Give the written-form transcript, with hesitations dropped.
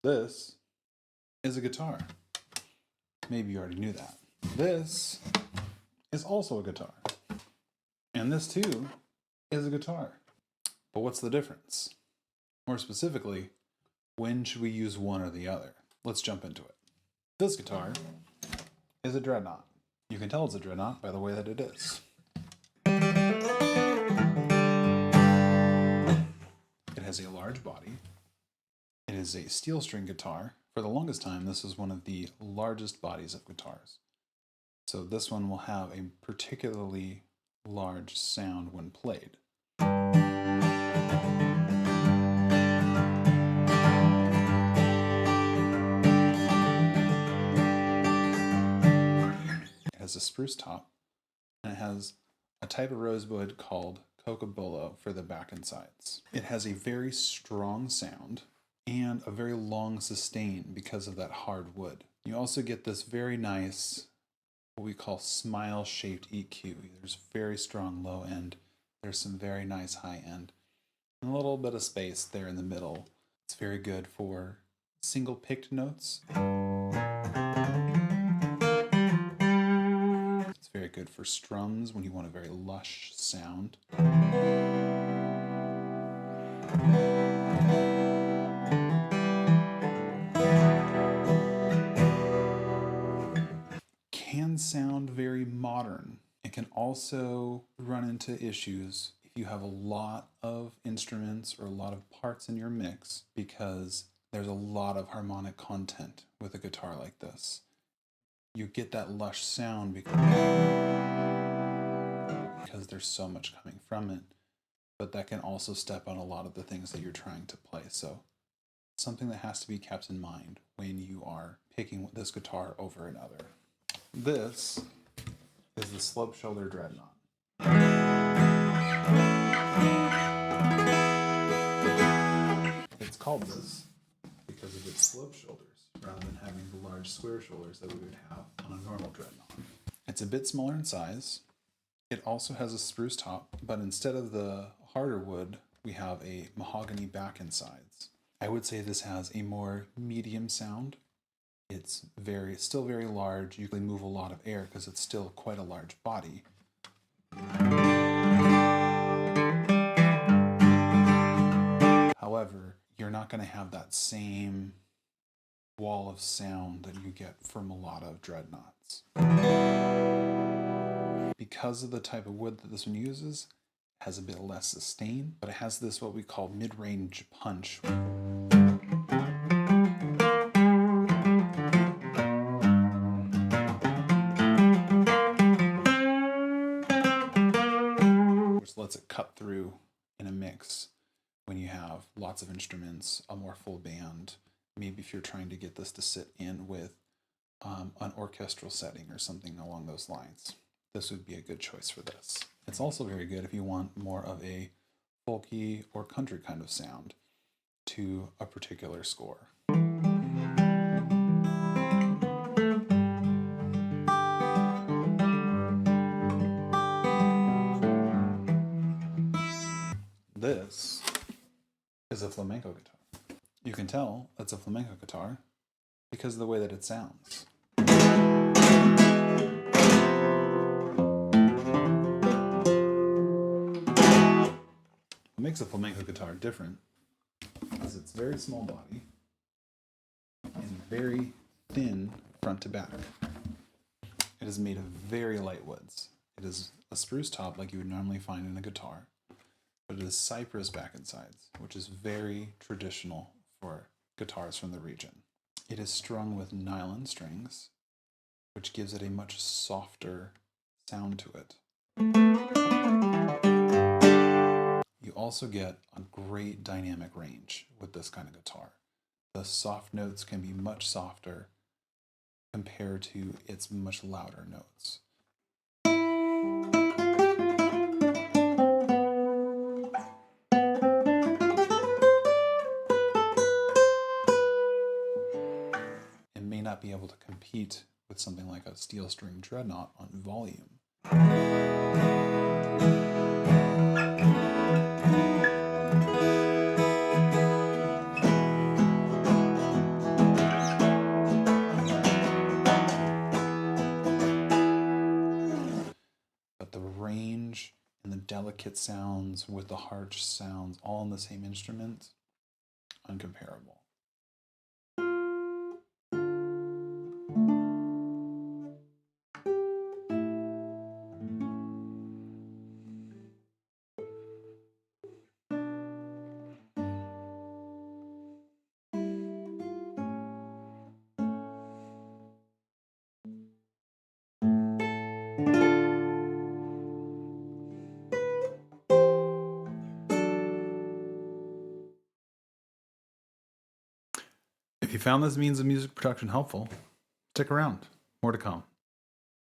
This is a guitar. Maybe you already knew that. This is also a guitar. And this too is a guitar. But what's the difference? More specifically, when should we use one or the other? Let's jump into it. This guitar is a dreadnought. You can tell it's a dreadnought by the way that it is. It has a large body. It is a steel string guitar. For the longest time, this is one of the largest bodies of guitars. So this one will have a particularly large sound when played. It has a spruce top, and it has a type of rosewood called cocobolo for the back and sides. It has a very strong sound and a very long sustain because of that hard wood. You also get this very nice, what we call smile-shaped EQ. There's very strong low end. There's some very nice high end. And a little bit of space there in the middle. It's very good for single picked notes. It's very good for strums when you want a very lush sound. Can sound very modern. It can also run into issues if you have a lot of instruments or a lot of parts in your mix, because there's a lot of harmonic content with a guitar like this. You get that lush sound because there's so much coming from it, but that can also step on a lot of the things that you're trying to play. So something that has to be kept in mind when you are picking this guitar over another. This is the Slope Shoulder Dreadnought. It's called this because of its slope shoulders, rather than having the large square shoulders that we would have on a normal dreadnought. It's a bit smaller in size. It also has a spruce top, but instead of the harder wood, we have a mahogany back and sides. I would say this has a more medium sound. It's still very large. You can move a lot of air because it's still quite a large body. However, you're not going to have that same wall of sound that you get from a lot of dreadnoughts. Because of the type of wood that this one uses, it has a bit less sustain, but it has this what we call mid-range punch. Which lets it cut through in a mix when you have lots of instruments, a more full band. Maybe if you're trying to get this to sit in with an orchestral setting or something along those lines, this would be a good choice for this. It's also very good if you want more of a folky or country kind of sound to a particular score. This is a flamenco guitar. You can tell it's a flamenco guitar because of the way that it sounds. What makes a flamenco guitar different is its very small body and very thin front to back. It is made of very light woods. It is a spruce top like you would normally find in a guitar, but it is cypress back and sides, which is very traditional for guitars from the region. It is strung with nylon strings, which gives it a much softer sound to it. You also get a great dynamic range with this kind of guitar. The soft notes can be much softer compared to its much louder notes. It may not be able to compete with something like a steel string dreadnought on volume. delicate sounds with the harsh sounds all in the same instrument, uncomparable. If you found this means of music production helpful, stick around. More to come.